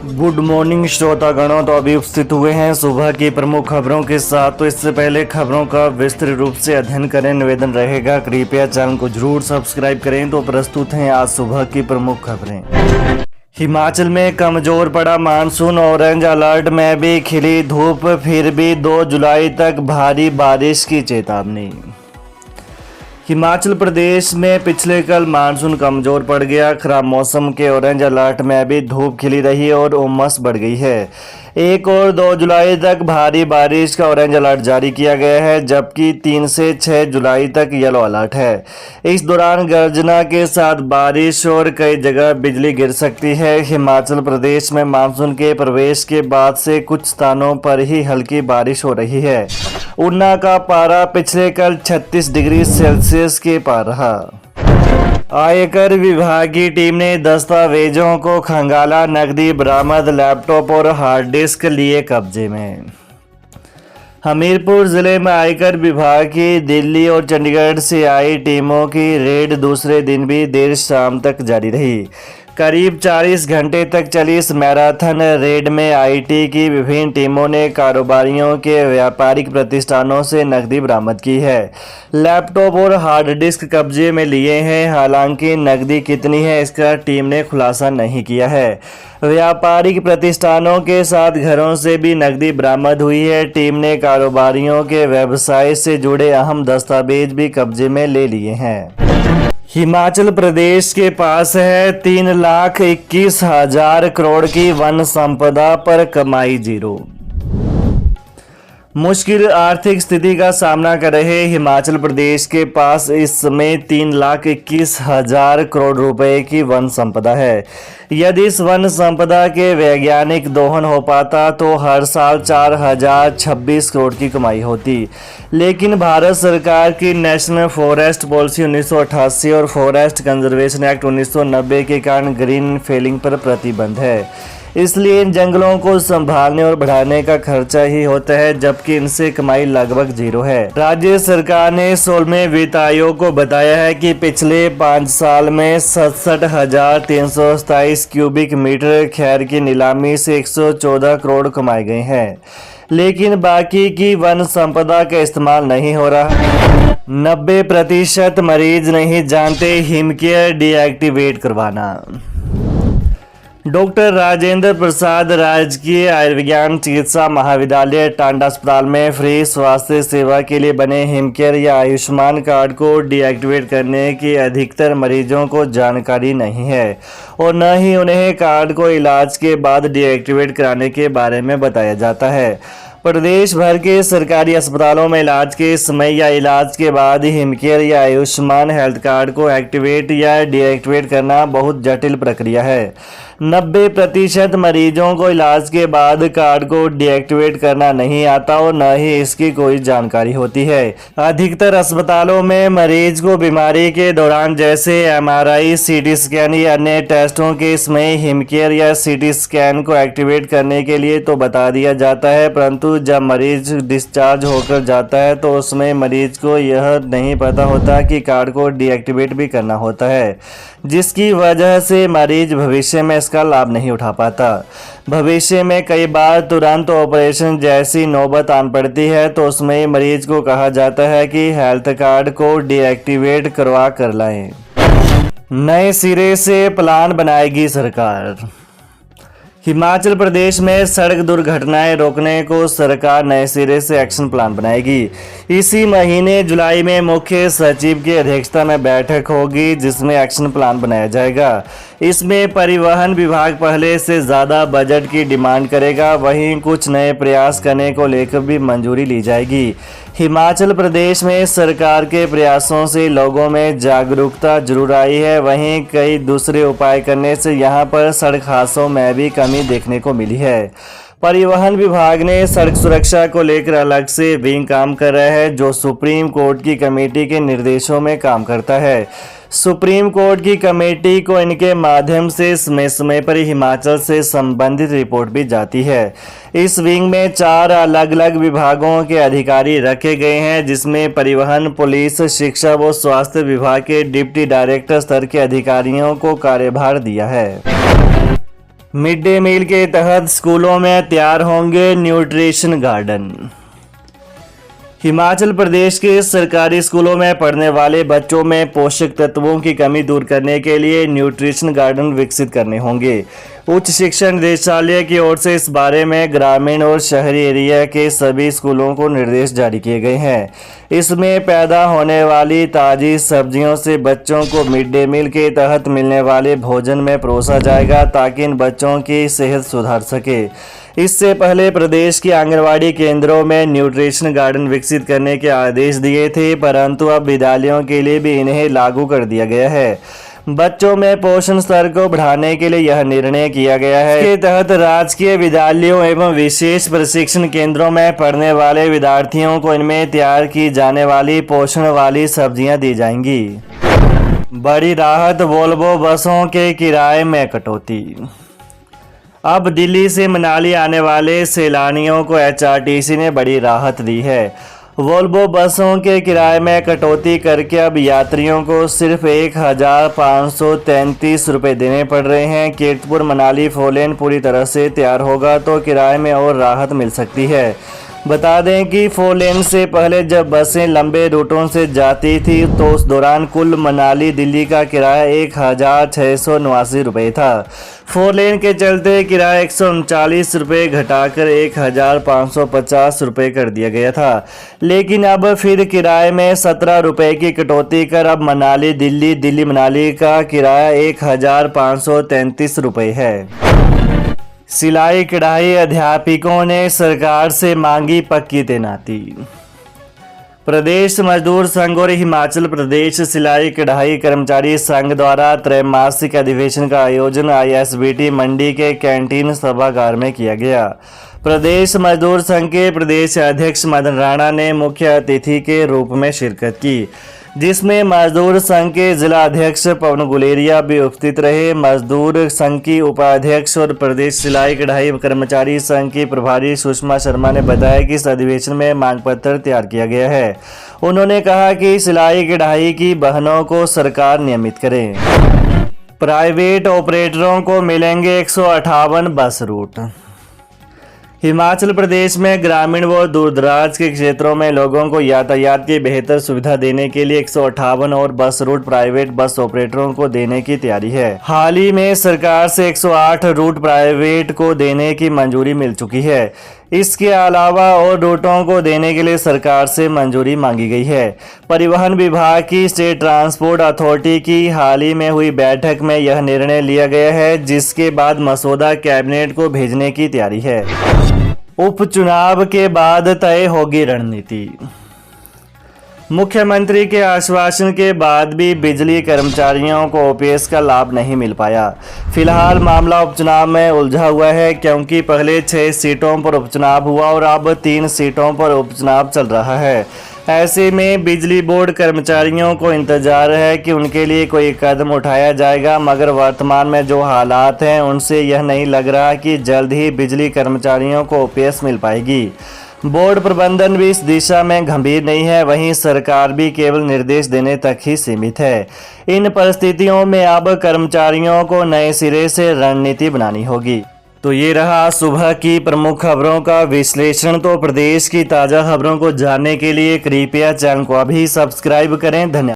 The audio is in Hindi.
Good morning श्रोतागणों। तो अभी उपस्थित हुए हैं सुबह की प्रमुख खबरों के साथ। तो इससे पहले खबरों का विस्तृत रूप से अध्ययन करें निवेदन रहेगा, कृपया चैनल को जरूर सब्सक्राइब करें। तो प्रस्तुत हैं आज सुबह की प्रमुख खबरें। हिमाचल में कमजोर पड़ा मानसून, ऑरेंज अलर्ट में भी खिली धूप, फिर भी 2 जुलाई तक भारी बारिश की चेतावनी। हिमाचल प्रदेश में पिछले कल मानसून कमजोर पड़ गया। खराब मौसम के ऑरेंज अलर्ट में भी धूप खिली रही और उमस बढ़ गई है। 1 और 2 जुलाई तक भारी बारिश का ऑरेंज अलर्ट जारी किया गया है, जबकि 3 से 6 जुलाई तक येलो अलर्ट है। इस दौरान गर्जना के साथ बारिश और कई जगह बिजली गिर सकती है। हिमाचल प्रदेश में मानसून के प्रवेश के बाद से कुछ स्थानों पर ही हल्की बारिश हो रही है। ऊना का पारा पिछले कल 36 डिग्री सेल्सियस के पार रहा। आयकर विभाग की टीम ने दस्तावेजों को खंगाला, नकदी बरामद, लैपटॉप और हार्ड डिस्क लिए कब्जे में। हमीरपुर जिले में आयकर विभाग की दिल्ली और चंडीगढ़ से आई टीमों की रेड दूसरे दिन भी देर शाम तक जारी रही। करीब 40 घंटे तक चली इस मैराथन रेड में आईटी की विभिन्न टीमों ने कारोबारियों के व्यापारिक प्रतिष्ठानों से नकदी बरामद की है। लैपटॉप और हार्ड डिस्क कब्जे में लिए हैं। हालांकि नकदी कितनी है इसका टीम ने खुलासा नहीं किया है। व्यापारिक प्रतिष्ठानों के साथ घरों से भी नकदी बरामद हुई है। टीम ने कारोबारियों के व्यवसाय से जुड़े अहम दस्तावेज भी कब्जे में ले लिए हैं। हिमाचल प्रदेश के पास है 3,21,000 करोड़ की वन संपदा, पर कमाई जीरो। मुश्किल आर्थिक स्थिति का सामना कर रहे हिमाचल प्रदेश के पास इस समय 3,21,000 करोड़ रुपए की वन संपदा है। यदि इस वन संपदा के वैज्ञानिक दोहन हो पाता तो हर साल 4,026 करोड़ की कमाई होती। लेकिन भारत सरकार की नेशनल फॉरेस्ट पॉलिसी 1988 और फॉरेस्ट कंजर्वेशन एक्ट 1990 के कारण ग्रीन फेलिंग पर प्रतिबंध है। इसलिए इन जंगलों को संभालने और बढ़ाने का खर्चा ही होता है, जबकि इनसे कमाई लगभग जीरो है। राज्य सरकार ने 16वें वित्त आयोग को बताया है कि पिछले 5 साल में 67,327 क्यूबिक मीटर खैर की नीलामी से 114 करोड़ कमाए गए हैं, लेकिन बाकी की वन संपदा का इस्तेमाल नहीं हो रहा। 90% मरीज नहीं जानते हिमकेयर डीएक्टिवेट करवाना। डॉक्टर राजेंद्र प्रसाद राजकीय आयुर्विज्ञान चिकित्सा महाविद्यालय टांडा अस्पताल में फ्री स्वास्थ्य सेवा के लिए बने हिमकेयर या आयुष्मान कार्ड को डीएक्टिवेट करने की अधिकतर मरीजों को जानकारी नहीं है और न ही उन्हें कार्ड को इलाज के बाद डीएक्टिवेट कराने के बारे में बताया जाता है। प्रदेश भर के सरकारी अस्पतालों में इलाज के समय या इलाज के बाद हिमकेयर या आयुष्मान हेल्थ कार्ड को एक्टिवेट या डीएक्टिवेट करना बहुत जटिल प्रक्रिया है। 90% मरीजों को इलाज के बाद कार्ड को डीएक्टिवेट करना नहीं आता और न ही इसकी कोई जानकारी होती है। अधिकतर अस्पतालों में मरीज को बीमारी के दौरान जैसे एमआरआई, सीटी स्कैन या अन्य टेस्टों के समय हिमकेयर या सीटी स्कैन को एक्टिवेट करने के लिए तो बता दिया जाता है, परंतु जब मरीज डिस्चार्ज होकर जाता है तो उसमें मरीज को यह नहीं पता होता कि कार्ड को डीएक्टिवेट भी करना होता है, जिसकी वजह से मरीज भविष्य में इसका लाभ नहीं उठा पाता। भविष्य में कई बार तुरंत ऑपरेशन जैसी नौबत आन पड़ती है तो उसमें मरीज को कहा जाता है कि हेल्थ कार्ड को डीएक्टिवेट करवा कर लाएं। नए सिरे से प्लान बनाएगी सरकार। हिमाचल प्रदेश में सड़क दुर्घटनाएं रोकने को सरकार नए सिरे से एक्शन प्लान बनाएगी। इसी महीने जुलाई में मुख्य सचिव की अध्यक्षता में बैठक होगी, जिसमें एक्शन प्लान बनाया जाएगा। इसमें परिवहन विभाग पहले से ज़्यादा बजट की डिमांड करेगा, वहीं कुछ नए प्रयास करने को लेकर भी मंजूरी ली जाएगी। हिमाचल प्रदेश में सरकार के प्रयासों से लोगों में जागरूकता जरूर आई है, वहीं कई दूसरे उपाय करने से यहां पर सड़क हादसों में भी कमी देखने को मिली है। परिवहन विभाग ने सड़क सुरक्षा को लेकर अलग से विंग काम कर रहा है, जो सुप्रीम कोर्ट की कमेटी के निर्देशों में काम करता है। सुप्रीम कोर्ट की कमेटी को इनके माध्यम से समय समय पर हिमाचल से संबंधित रिपोर्ट भी जाती है। इस विंग में 4 अलग अलग विभागों के अधिकारी रखे गए हैं, जिसमें परिवहन, पुलिस, शिक्षा व स्वास्थ्य विभाग के डिप्टी डायरेक्टर स्तर के अधिकारियों को कार्यभार दिया है। मिड डे मील के तहत स्कूलों में तैयार होंगे न्यूट्रिशन गार्डन। हिमाचल प्रदेश के सरकारी स्कूलों में पढ़ने वाले बच्चों में पोषक तत्वों की कमी दूर करने के लिए न्यूट्रिशन गार्डन विकसित करने होंगे। उच्च शिक्षा निदेशालय की ओर से इस बारे में ग्रामीण और शहरी एरिया के सभी स्कूलों को निर्देश जारी किए गए हैं। इसमें पैदा होने वाली ताज़ी सब्जियों से बच्चों को मिड डे मील के तहत मिलने वाले भोजन में परोसा जाएगा ताकि इन बच्चों की सेहत सुधार सके। इससे पहले प्रदेश के आंगनवाड़ी केंद्रों में न्यूट्रिशन गार्डन विकसित करने के आदेश दिए थे, परंतु अब विद्यालयों के लिए भी इन्हें लागू कर दिया गया है। बच्चों में पोषण स्तर को बढ़ाने के लिए यह निर्णय किया गया है। इसके तहत राजकीय विद्यालयों एवं विशेष प्रशिक्षण केंद्रों में पढ़ने वाले विद्यार्थियों को इनमें तैयार की जाने वाली पोषण वाली सब्जियां दी जाएंगी। बड़ी राहत, वोल्वो बसों के किराए में कटौती। अब दिल्ली से मनाली आने वाले सैलानियों को एचआरटीसी ने बड़ी राहत दी है। वोल्वो बसों के किराए में कटौती करके अब यात्रियों को सिर्फ 1,533 रुपये देने पड़ रहे हैं। कीरतपुर मनाली फोरलेन पूरी तरह से तैयार होगा तो किराए में और राहत मिल सकती है। बता दें कि फोरलेन से पहले जब बसें लंबे रूटों से जाती थी तो उस दौरान कुल मनाली दिल्ली का किराया 1,689 रुपये था। फोरलेन के चलते किराया 139 रुपये घटाकर 1,550 रुपये कर दिया गया था, लेकिन अब फिर किराए में 17 रुपये की कटौती कर अब मनाली दिल्ली, दिल्ली मनाली का किराया 1,533 रुपये है। सिलाई कढ़ाई अध्यापकों ने सरकार से मांगी पक्की तैनाती। प्रदेश मजदूर संघ और हिमाचल प्रदेश सिलाई कढ़ाई कर्मचारी संघ द्वारा त्रैमासिक अधिवेशन का आयोजन ISBT मंडी के कैंटीन सभागार में किया गया। प्रदेश मजदूर संघ के प्रदेश अध्यक्ष मदन राणा ने मुख्य अतिथि के रूप में शिरकत की, जिसमें मजदूर संघ के जिला अध्यक्ष पवन गुलेरिया भी उपस्थित रहे। मजदूर संघ की उपाध्यक्ष और प्रदेश सिलाई कढ़ाई कर्मचारी संघ की प्रभारी सुषमा शर्मा ने बताया कि इस अधिवेशन में मांग पत्र तैयार किया गया है। उन्होंने कहा कि सिलाई कढ़ाई की बहनों को सरकार नियमित करे। प्राइवेट ऑपरेटरों को मिलेंगे 158 बस रूट। हिमाचल प्रदेश में ग्रामीण व दूरदराज के क्षेत्रों में लोगों को यातायात की बेहतर सुविधा देने के लिए 158 और बस रूट प्राइवेट बस ऑपरेटरों को देने की तैयारी है। हाल ही में सरकार से 108 रूट प्राइवेट को देने की मंजूरी मिल चुकी है। इसके अलावा और रूटों को देने के लिए सरकार से मंजूरी मांगी गई है। परिवहन विभाग की स्टेट ट्रांसपोर्ट अथॉरिटी की हाल ही में हुई बैठक में यह निर्णय लिया गया है, जिसके बाद मसौदा कैबिनेट को भेजने की तैयारी है। उपचुनाव के बाद तय होगी रणनीति। मुख्यमंत्री के आश्वासन के बाद भी बिजली कर्मचारियों को ओपीएस का लाभ नहीं मिल पाया। फिलहाल मामला उपचुनाव में उलझा हुआ है, क्योंकि पहले 6 सीटों पर उपचुनाव हुआ और अब 3 सीटों पर उपचुनाव चल रहा है। ऐसे में बिजली बोर्ड कर्मचारियों को इंतजार है कि उनके लिए कोई कदम उठाया जाएगा, मगर वर्तमान में जो हालात हैं उनसे यह नहीं लग रहा कि जल्द ही बिजली कर्मचारियों को ओपीएस मिल पाएगी। बोर्ड प्रबंधन भी इस दिशा में गंभीर नहीं है, वहीं सरकार भी केवल निर्देश देने तक ही सीमित है। इन परिस्थितियों में अब कर्मचारियों को नए सिरे से रणनीति बनानी होगी। तो ये रहा सुबह की प्रमुख खबरों का विश्लेषण। तो प्रदेश की ताज़ा खबरों को जानने के लिए कृपया चैनल को अभी सब्सक्राइब करें। धन्यवाद।